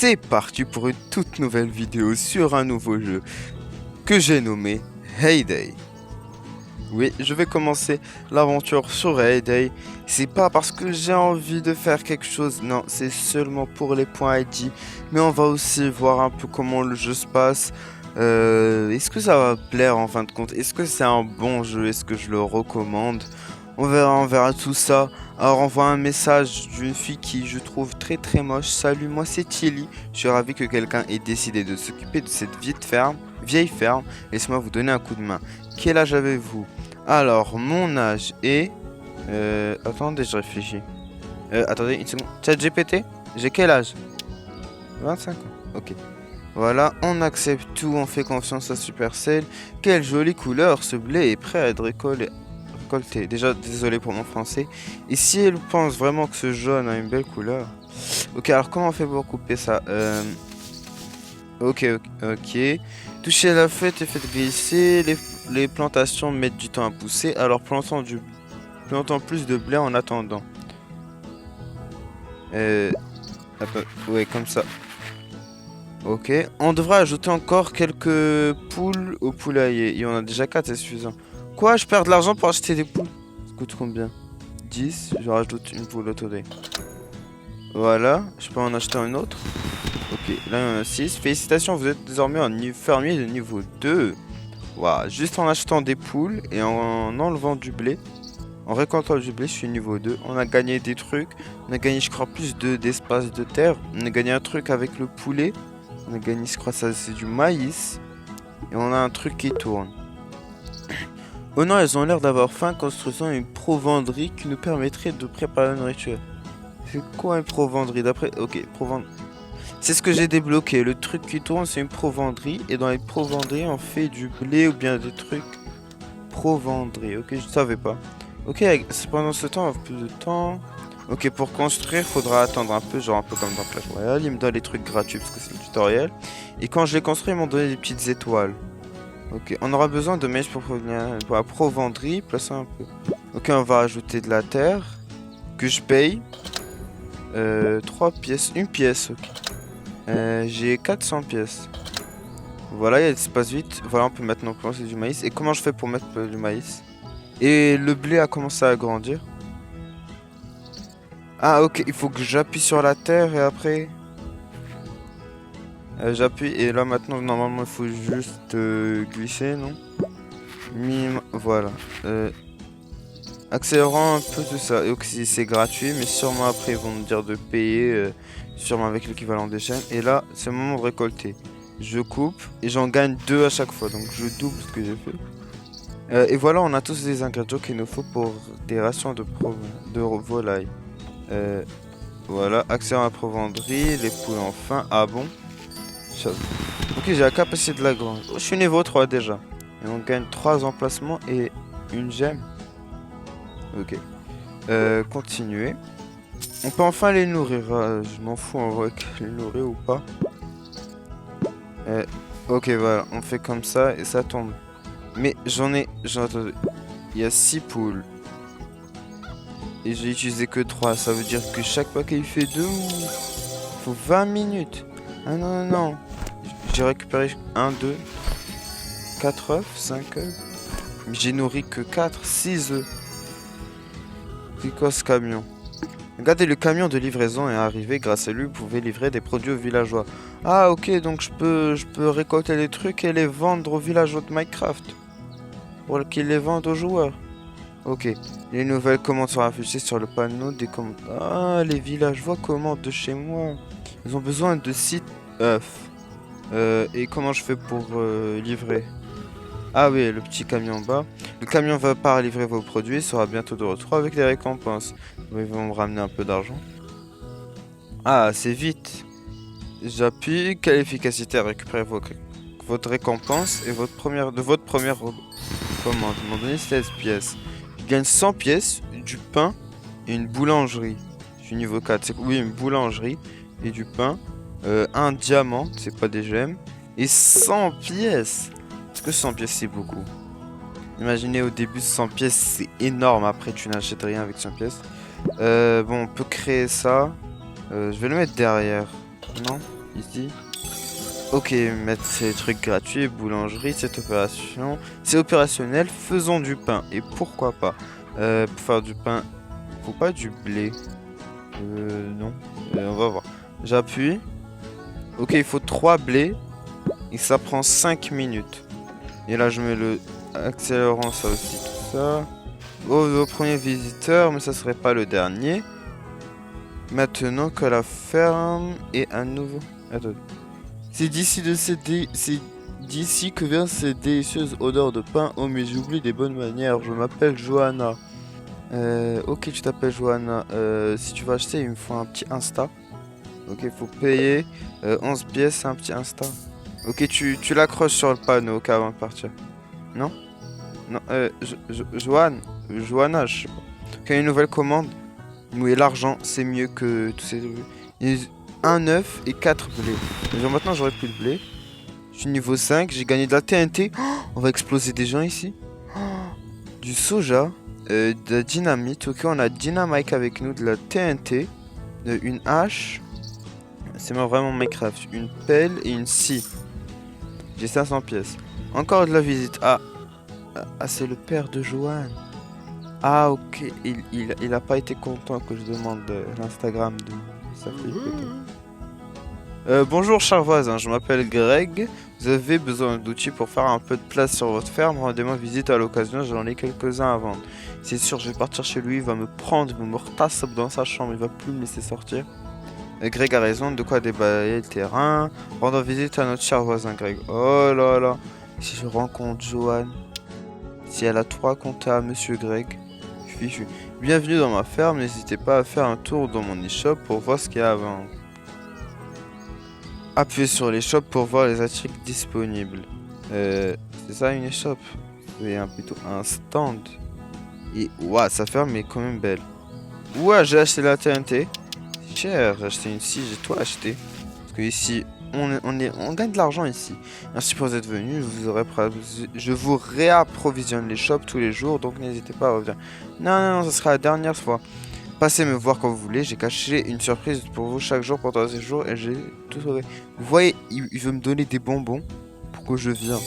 C'est parti pour une toute nouvelle vidéo sur un nouveau jeu que j'ai nommé Hay Day. Oui, je vais commencer l'aventure sur Hay Day. C'est pas parce que j'ai envie de faire quelque chose, non, c'est seulement pour les points ID. Mais on va aussi voir un peu comment le jeu se passe. Est-ce que ça va plaire en fin de compte? Est-ce que c'est un bon jeu? Est-ce que je le recommande? On verra tout ça. Alors on voit un message d'une fille qui je trouve très moche. Salut, moi c'est Thierry. Je suis ravi que quelqu'un ait décidé de s'occuper de cette vieille ferme. Laissez-moi vous donner un coup de main. Quel âge avez-vous? Alors, mon âge est... attendez, je réfléchis. Attendez, une seconde. ChatGPT, j'ai quel âge? 25 ans. Ok. Voilà, on accepte tout, on fait confiance à Supercell. Quelle jolie couleur, ce blé est prêt à être récolté. Déjà, désolé pour mon français. Et si elle pense vraiment que ce jaune a une belle couleur... Ok, alors comment on fait pour couper ça? Ok. Toucher la fête et faites glisser. Les plantations mettent du temps à pousser. Alors plantons plus de blé en attendant. Ouais, comme ça. Ok. On devra ajouter encore quelques poules au poulailler. Il y en a déjà 4, c'est suffisant. Quoi? Je perds de l'argent pour acheter des poules? Ça coûte combien? 10. Je rajoute une poule autodé. Voilà. Je peux en acheter une autre. Ok, là il y en a 6. Félicitations, vous êtes désormais un fermier de niveau 2. Waouh, juste en achetant des poules et en enlevant du blé, en récoltant du blé, je suis niveau 2. On a gagné des trucs. On a gagné, je crois, d'espace de terre. On a gagné un truc avec le poulet. On a gagné, je crois, ça c'est du maïs. Et on a un truc qui tourne. Oh non, elles ont l'air d'avoir faim, construisant une provenderie qui nous permettrait de préparer la nourriture. C'est quoi une provenderie d'après... Ok, provenderie. C'est ce que j'ai débloqué. Le truc qui tourne, c'est une provenderie. Et dans les provenderies, on fait du blé ou bien des trucs. Provenderie. Ok, je savais pas. Ok, pendant ce temps, on a plus de temps. Ok, pour construire, faudra attendre un peu, genre un peu comme dans Clash Royale. Il me donne les trucs gratuits parce que c'est le tutoriel. Et quand je l'ai construit, ils m'ont donné des petites étoiles. Ok, on aura besoin de mèches pour la provenderie. Placer un peu. Ok, on va ajouter de la terre. Que je paye. 3 pièces. Une pièce, ok. J'ai 400 pièces. Voilà, il se passe vite. Voilà, on peut maintenant planter du maïs. Et comment je fais pour mettre du maïs? Et le blé a commencé à grandir. Ah, ok, il faut que j'appuie sur la terre et après... j'appuie et là maintenant, normalement, il faut juste glisser, non? Voilà. Accélérant un peu tout ça. Et ok, c'est gratuit, mais sûrement après, ils vont me dire de payer, sûrement avec l'équivalent des chaînes. Et là, c'est le moment de récolter. Je coupe et j'en gagne 2 à chaque fois. Donc je double ce que j'ai fait. Et voilà, on a tous les ingrédients qu'il nous faut pour des rations de volaille. Voilà, accès à la provenderie, les poules enfin. Ah bon? Ok, j'ai la capacité de la grange. Oh, je suis niveau 3 déjà. Et on gagne 3 emplacements et une gemme. Ok. Continuer. On peut enfin les nourrir. Je m'en fous en vrai que les nourrir ou pas. Ok, voilà, on fait comme ça et ça tombe. Mais attendez. Il y a 6 poules. Et j'ai utilisé que 3. Ça veut dire que chaque paquet il fait 2 ou... Faut 20 minutes. Ah non. J'ai récupéré 1, 2, 4 œufs, 5 œufs. Mais j'ai nourri que 4, 6 œufs. C'est quoi ce camion? Regardez, le camion de livraison est arrivé. Grâce à lui, vous pouvez livrer des produits aux villageois. Ah ok, donc je peux récolter les trucs et les vendre aux villageois de Minecraft. Pour qu'ils les vendent aux joueurs. Ok. Les nouvelles commandes sont affichées sur le panneau des commandes. Ah, les villageois commandent de chez moi. Ils ont besoin de 6 œufs. Et comment je fais pour livrer? Ah oui, le petit camion en bas. Le camion va pas livrer vos produits, il sera bientôt de retour avec des récompenses. Ils vont me ramener un peu d'argent. Ah, c'est vite. J'appuie, quelle efficacité à récupérer votre récompense et votre première commande. Ils m'ont donné 16 pièces. Je gagne 100 pièces, du pain et une boulangerie. Je suis niveau 4. Oui, une boulangerie et du pain. Un diamant, c'est pas des gemmes. Et 100 pièces. Est-ce que 100 pièces c'est beaucoup? Imaginez au début 100 pièces c'est énorme. Après tu n'achètes rien avec 100 pièces. Bon, on peut créer ça. Je vais le mettre derrière. Non? Ici. Ok, mettre ces trucs gratuits, boulangerie, cette opération. C'est opérationnel, faisons du pain. Et pourquoi pas? Pour faire du pain, faut pas du blé. Non. On va voir. J'appuie. Ok, il faut 3 blés. Et ça prend 5 minutes. Et là, je mets le accélérant, ça aussi, tout ça. Au premier visiteur, mais ça serait pas le dernier. Maintenant que la ferme est à nouveau. Attends. C'est d'ici que vient cette délicieuse odeur de pain. Oh, mais j'oublie des bonnes manières. Je m'appelle Johanna. Ok, tu t'appelles Johanna. Si tu veux acheter, il me faut un petit Insta. Ok, il faut payer 11 pièces, un petit Insta. Ok, tu l'accroches sur le panneau ok, avant de partir. Non? Non, Johanna, je sais pas. Ok, une nouvelle commande. Oui, l'argent, c'est mieux que tous ces... Un œuf et 4 blés. Genre maintenant, j'aurai plus de blé. Je suis niveau 5, j'ai gagné de la TNT. Oh, on va exploser des gens ici. Oh, du soja, de la dynamite. Ok, on a Dynamite avec nous, de la TNT, une hache. C'est vraiment Minecraft. Une pelle et une scie. J'ai 500 pièces. Encore de la visite. C'est le père de Joanne. Ah, ok. Il a pas été content que je demande l'Instagram de sa fille. Bonjour, cher voisin. Je m'appelle Greg. Vous avez besoin d'outils pour faire un peu de place sur votre ferme. Rendez-moi visite à l'occasion. J'en ai quelques-uns à vendre. C'est sûr, je vais partir chez lui. Il va me prendre, il va me retasser dans sa chambre. Il va plus me laisser sortir. Greg a raison. De quoi débalayer le terrain. Rendre visite à notre cher voisin Greg. Oh là là. Si je rencontre Joanne. Si elle a tout raconté à Monsieur Greg. Fichu. Bienvenue dans ma ferme. N'hésitez pas à faire un tour dans mon e-shop pour voir ce qu'il y a à vendre. Appuyez sur les shops pour voir les articles disponibles. C'est ça une shop? C'est plutôt un stand. Et ouah, sa ferme est quand même belle. Ouah, j'ai acheté la TNT. C'est cher, j'ai acheté une scie, j'ai tout acheté. Parce que ici, on gagne de l'argent ici. Merci pour être venu. Je vous réapprovisionne les shops tous les jours, donc n'hésitez pas à revenir. Non, ça sera la dernière fois. Passez me voir quand vous voulez, j'ai caché une surprise pour vous chaque jour pendant ces jours et j'ai tout sauvé. Vous voyez, il veut me donner des bonbons pour que je vienne.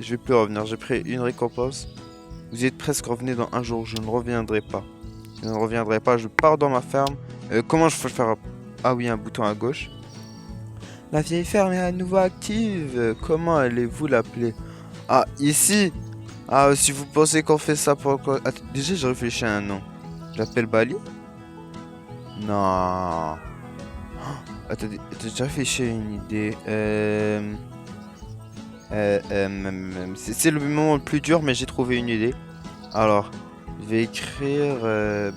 Je vais plus revenir, j'ai pris une récompense. Vous y êtes presque revenu dans un jour, je ne reviendrai pas. Je ne reviendrai pas, je pars dans ma ferme. Comment je peux faire? Ah oui, un bouton à gauche. La vieille ferme est à nouveau active. Comment allez-vous l'appeler? Ah, ici. Ah, si vous pensez qu'on fait ça pour quoi? Déjà, j'ai réfléchi à un nom. J'appelle Bali? Non. Attendez, j'ai réfléchi à une idée. C'est le moment le plus dur, mais j'ai trouvé une idée. Alors, je vais écrire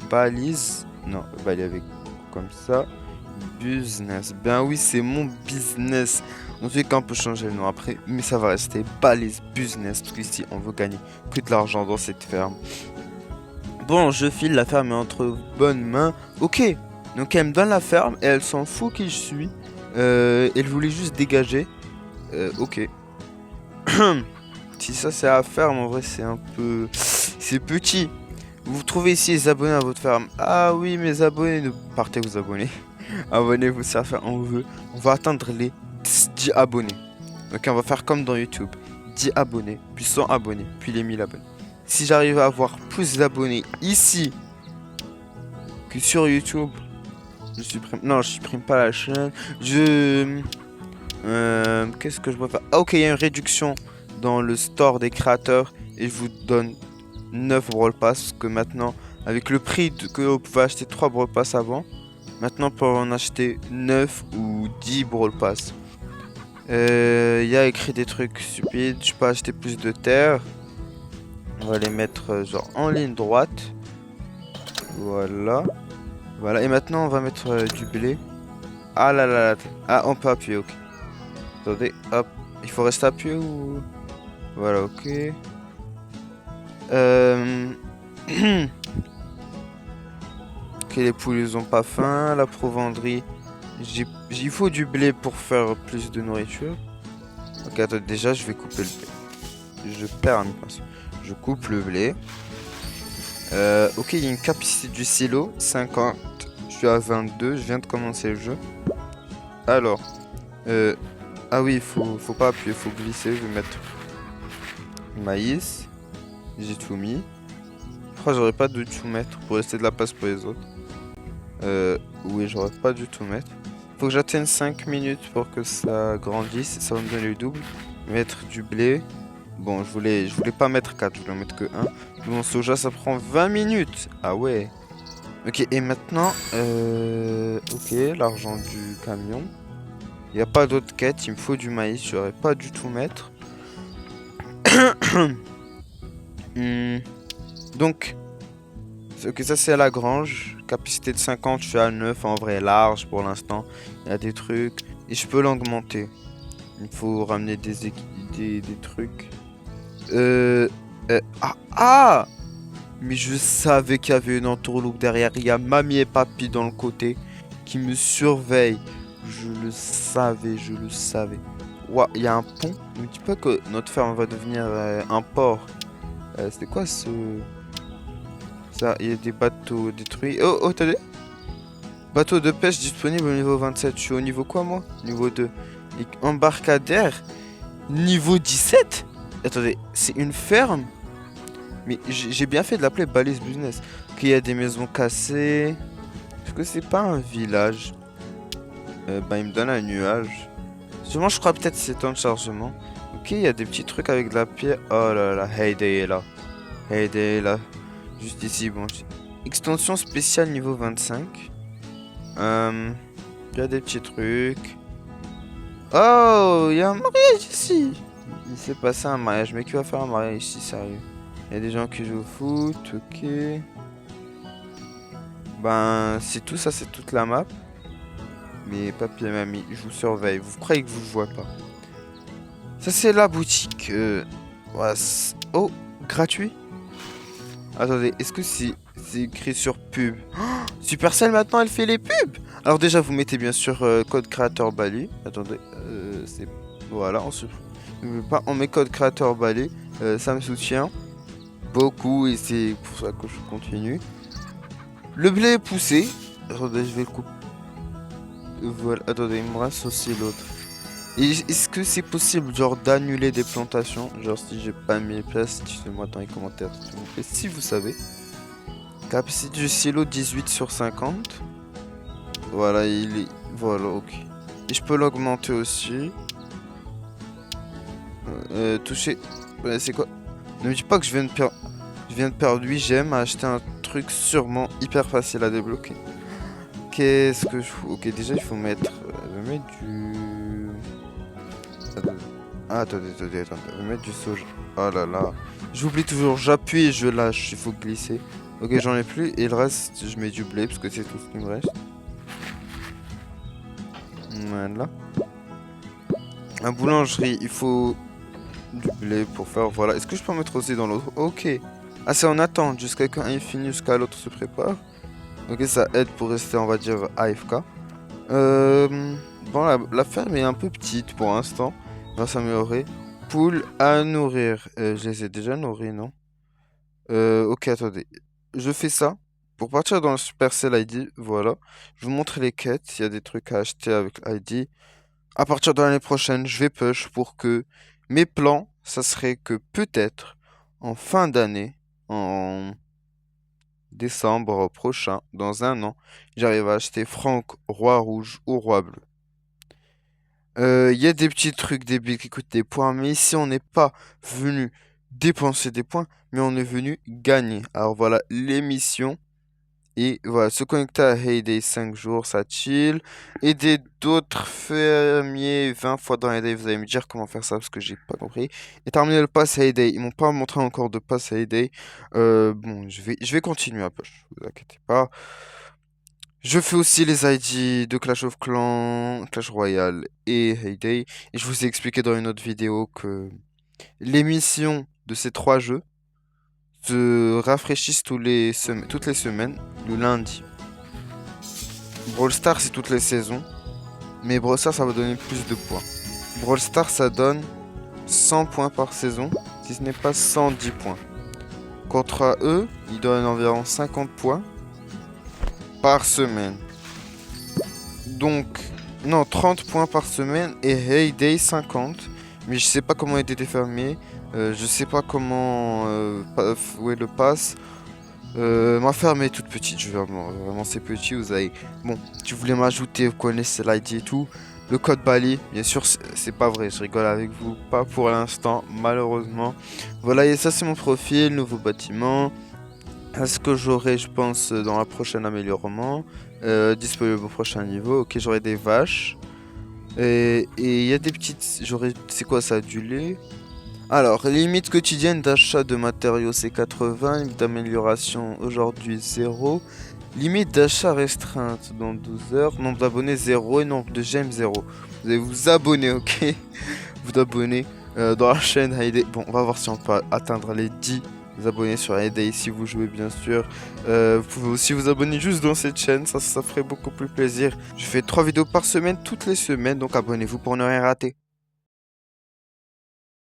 balise. Non, balise avec comme ça. Business. Ben oui, c'est mon business. On sait qu'on peut changer le nom après, mais ça va rester balise business. Parce qu'ici, on veut gagner plus de l'argent dans cette ferme. Bon, je file, la ferme est entre bonnes mains. Ok, donc elle me donne la ferme et elle s'en fout qui je suis. Elle voulait juste dégager. Ok. Si ça c'est la ferme, en vrai c'est un peu... C'est petit. Vous trouvez ici les abonnés à votre ferme. Ah oui, mes abonnés, partez vous abonner. Abonnez-vous, ça fait on veut. On va atteindre les 10 abonnés. Ok, on va faire comme dans YouTube. 10 abonnés, puis 100 abonnés, puis les 1000 abonnés. Si j'arrive à avoir plus d'abonnés ici que sur YouTube, je supprime. Non, je supprime pas la chaîne. Qu'est-ce que je peux faire? Ah, ok, il y a une réduction dans le store des créateurs et je vous donne 9 Brawl Pass. Parce que maintenant, avec le prix que vous pouvez acheter 3 Brawl Pass avant, maintenant pour en acheter 9 ou 10 Brawl Pass. Il y a écrit des trucs stupides. Je peux acheter plus de terre. On va les mettre genre en ligne droite. Voilà. Voilà. Et maintenant on va mettre du blé. Ah là là là. Ah, on peut appuyer, ok. Attendez, hop. Il faut rester appuyé ou... Voilà, ok. Ok, les poules ils ont pas faim. La provendrie. Il faut du blé pour faire plus de nourriture. Ok, attends, déjà je vais couper le blé. Je perds un pinceau. Je coupe le blé. Ok, il y a une capacité du silo, 50. Je suis à 22, je viens de commencer le jeu. Alors, euh, ah oui, faut pas appuyer, faut glisser. Je vais mettre maïs. J'ai tout mis. Je crois que j'aurais pas dû tout mettre pour rester de la place pour les autres. Oui, j'aurais pas dû tout mettre. Faut que j'atteigne 5 minutes pour que ça grandisse. Ça va me donner le double. Mettre du blé. Bon, je voulais pas mettre 4, je voulais en mettre que 1. Mon soja, ça prend 20 minutes. Ah ouais. Ok, et maintenant, ok, l'argent du camion. Il n'y a pas d'autre quête, il me faut du maïs, j'aurais pas du tout mettre. Hmm, Donc, ok, ça c'est à la grange. Capacité de 50, je suis à 9, en vrai large pour l'instant. Il y a des trucs, et je peux l'augmenter. Il faut ramener des trucs. Euh, ah! Mais je savais qu'il y avait une entourloupe derrière. Il y a mamie et papy dans le côté qui me surveillent. Je le savais, je le savais. Ouah, il y a un pont. Ne me dis pas que notre ferme va devenir un port. C'était quoi ce... Ça, il y a des bateaux détruits. Oh, oh, t'as des... Bateau de pêche disponible au niveau 27. Je suis au niveau quoi, moi? Niveau 2. Et embarcadère niveau 17. Attendez, c'est une ferme? Mais j'ai bien fait de l'appeler Balise Business. Qu'il y a des maisons cassées. Est-ce que c'est pas un village? Bah, il me donne un nuage. Sûrement, je crois peut-être que c'est temps de chargement. Ok, il y a des petits trucs avec de la pierre. Oh là là, Heyday est là. Heyday est là. Juste ici, bon. Extension spéciale niveau 25. Il y a des petits trucs. Oh, il y a un mariage ici. Il s'est passé un mariage. Mais qui va faire un mariage ici, sérieux? Il y a des gens qui jouent au foot, ok. Ben, c'est tout ça, c'est toute la map. Mais papy et mamie, je vous surveille. Vous croyez que je vous vois pas? Ça, c'est la boutique. Ouais, oh, gratuit? Attendez, est-ce que c'est écrit sur pub? Oh, Supercell, maintenant, elle fait les pubs! Alors déjà, vous mettez bien sûr code créateur Bali. Attendez, c'est... Voilà, n'oubliez pas, on met code créateur Bali. Ça me soutient beaucoup et c'est pour ça que je continue. Le blé est poussé. Attendez, je vais le couper. Voilà, attendez, il me reste aussi l'autre. Est-ce que c'est possible, genre, d'annuler des plantations? Genre, si j'ai pas mis les places, dites-moi dans les commentaires, s'il vous plaît, si vous savez. Capacité du silo 18 sur 50. Voilà, il est... Voilà, ok. Et je peux l'augmenter aussi. Toucher... Ouais, c'est quoi? Ne me dis pas que je viens de perdre 8 gemmes à acheter un truc sûrement hyper facile à débloquer. Qu'est-ce que je fous? Ok, déjà, il faut mettre... je vais mettre du... attendez. Je vais mettre du soja. Oh là là. J'oublie toujours. J'appuie et je lâche. Il faut glisser. Ok, j'en ai plus. Et le reste, je mets du blé parce que c'est tout ce qui me reste. Voilà. La boulangerie, il faut du blé pour faire. Voilà. Est-ce que je peux en mettre aussi dans l'autre? Ok. Ah, c'est en attente jusqu'à qu'un est fini, jusqu'à l'autre se prépare. Ok, ça aide pour rester, on va dire, AFK. Bon, la ferme est un peu petite pour l'instant. On va s'améliorer. Poules à nourrir. Je les ai déjà nourris, non? Ok, attendez. Je fais ça. Pour partir dans le Supercell ID, voilà. Je vous montre les quêtes. Il y a des trucs à acheter avec l'ID. À partir de l'année prochaine, je vais push pour que mes plans, ça serait que peut-être en fin d'année, en décembre prochain, dans un an, j'arrive à acheter Franck, Roi Rouge ou Roi Bleu. Il y a des petits trucs débiles qui coûtent des points, mais ici on n'est pas venu dépenser des points, mais on est venu gagner. Alors voilà, l'émission. Et voilà, se connecter à Heyday 5 jours, ça chill. Aider d'autres fermiers 20 fois dans Heyday, vous allez me dire comment faire ça parce que j'ai pas compris. Et terminer le pass Heyday, ils m'ont pas montré encore de pass Heyday. Bon, je vais continuer un peu, vous inquiétez pas. Je fais aussi les ID de Clash of Clans, Clash Royale et Heyday. Et je vous ai expliqué dans une autre vidéo que les missions de ces trois jeux se rafraîchissent toutes les semaines, le lundi. Brawl Stars, c'est toutes les saisons. Mais Brawl Stars, ça va donner plus de points. Brawl Stars, ça donne 100 points par saison, si ce n'est pas 110 points. Contre eux, ils donnent environ 50 points par semaine. Donc, Non, 30 points par semaine et Heyday 50. Mais je sais pas comment Heyday est fermé. Je sais pas comment... où est le pass. Ma ferme est toute petite, vraiment c'est petit, vous avez... Bon, tu voulais m'ajouter, vous connaissez l'ID et tout. Le code Bali, bien sûr, c'est pas vrai, je rigole avec vous, pas pour l'instant, malheureusement. Voilà, et ça c'est mon profil, nouveau bâtiment. Est-ce que j'aurai, je pense, dans la prochaine améliorement, disponible au prochain niveau, ok, j'aurai des vaches. Et il y a des petites... J'aurai... C'est quoi ça, du lait? Alors, limite quotidienne d'achat de matériaux c'est 80, limite d'amélioration aujourd'hui 0, limite d'achat restreinte dans 12 heures, nombre d'abonnés 0 et nombre de j'aime 0. Vous allez vous abonner, ok? Vous abonner dans la chaîne Hayday. Bon, on va voir si on peut atteindre les 10 abonnés sur Hayday si vous jouez bien sûr. Vous pouvez aussi vous abonner juste dans cette chaîne, ça ferait beaucoup plus plaisir. Je fais 3 vidéos par semaine toutes les semaines, donc abonnez-vous pour ne rien rater.